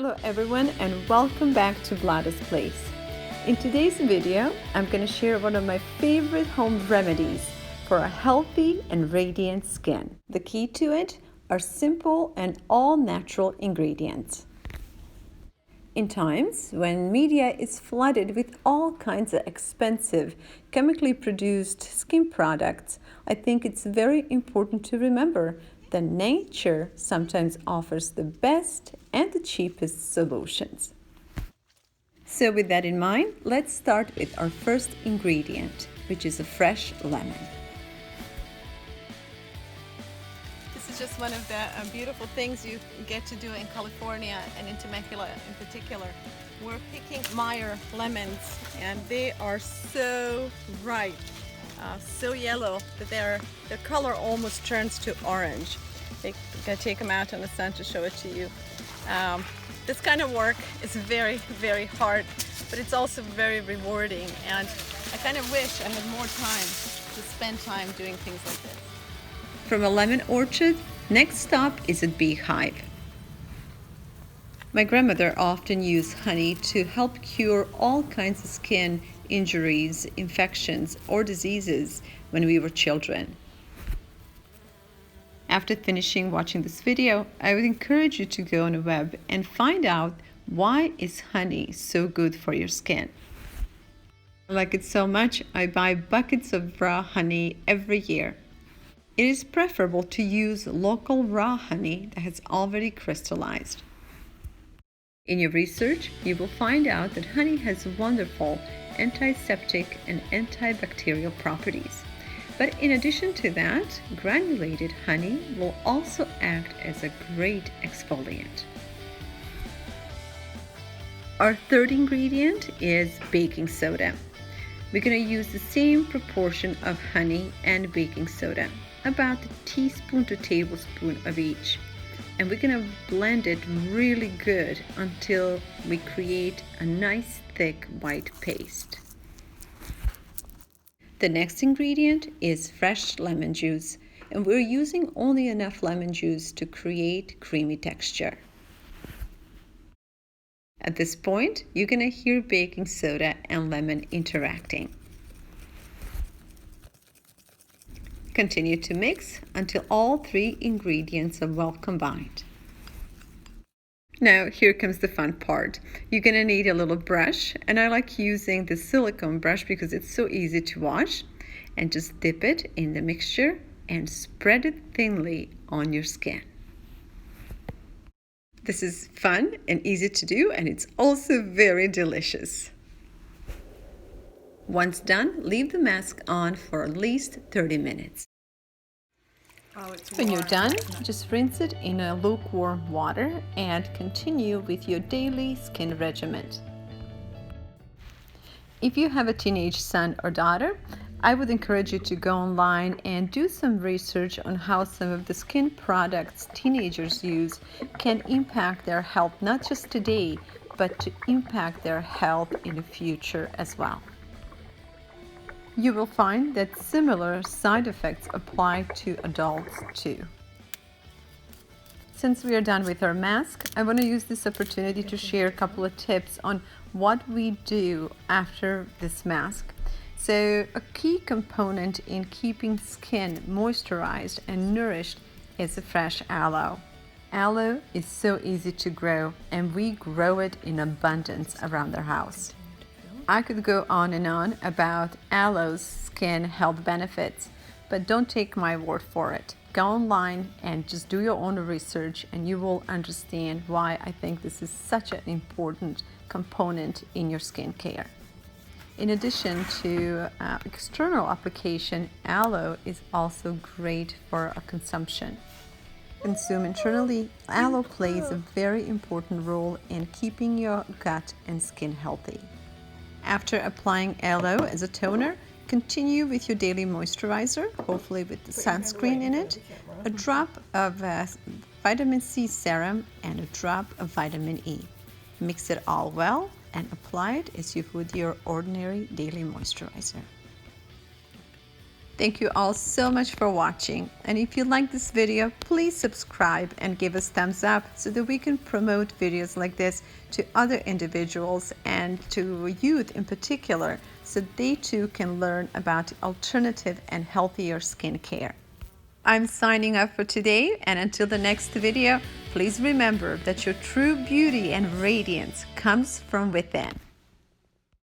Hello everyone and welcome back to VLADA'S Place. In today's video, I'm going to share one of my favorite home remedies for a healthy and radiant skin. The key to it are simple and all natural ingredients. In times when media is flooded with all kinds of expensive, chemically produced skin products, I think it's very important to remember that nature sometimes offers the best and the cheapest solutions. So with that in mind, let's start with our first ingredient, which is a fresh lemon. This is just one of the beautiful things you get to do in California and in Temecula in particular. We're picking Meyer lemons and they are so ripe, so yellow that their color almost turns to orange. I'm going to take them out in the sun to show it to you. This kind of work is very, very hard, but it's also very rewarding, and I kind of wish I had more time to spend time doing things like this. From a lemon orchard, next stop is a beehive. My grandmother often used honey to help cure all kinds of skin injuries, infections, or diseases when we were children. After finishing watching this video, I would encourage you to go on the web and find out why is honey so good for your skin. I like it so much, I buy buckets of raw honey every year. It is preferable to use local raw honey that has already crystallized. In your research, you will find out that honey has wonderful antiseptic and antibacterial properties. But in addition to that, granulated honey will also act as a great exfoliant. Our third ingredient is baking soda. We're going to use the same proportion of honey and baking soda, about a teaspoon to tablespoon of each. And we're going to blend it really good until we create a nice thick white paste. The next ingredient is fresh lemon juice, and we're using only enough lemon juice to create creamy texture. At this point, you're going to hear baking soda and lemon interacting. Continue to mix until all three ingredients are well combined. Now here comes the fun part. You're going to need a little brush, and I like using the silicone brush because it's so easy to wash, and just dip it in the mixture and spread it thinly on your skin. This is fun and easy to do, and it's also very delicious. Once done, leave the mask on for at least 30 minutes. When you're done, just rinse it in a lukewarm water and continue with your daily skin regimen. If you have a teenage son or daughter, I would encourage you to go online and do some research on how some of the skin products teenagers use can impact their health, not just today, but to impact their health in the future as well. You will find that similar side effects apply to adults too. Since we are done with our mask, I want to use this opportunity to share a couple of tips on what we do after this mask. So a key component in keeping skin moisturized and nourished is a fresh aloe. Aloe is so easy to grow, and we grow it in abundance around our house. I could go on and on about aloe's skin health benefits, but don't take my word for it. Go online and just do your own research, and you will understand why I think this is such an important component in your skincare. In addition to external application, aloe is also great for a consumption. Consume internally, aloe plays a very important role in keeping your gut and skin healthy. After applying aloe as a toner, continue with your daily moisturizer, hopefully with the sunscreen in it, a drop of vitamin C serum, and a drop of vitamin E. Mix it all well and apply it as you would your ordinary daily moisturizer. Thank you all so much for watching. And if you like this video, please subscribe and give us thumbs up so that we can promote videos like this to other individuals and to youth in particular, so they too can learn about alternative and healthier skincare. I'm signing off for today, and until the next video, please remember that your true beauty and radiance comes from within.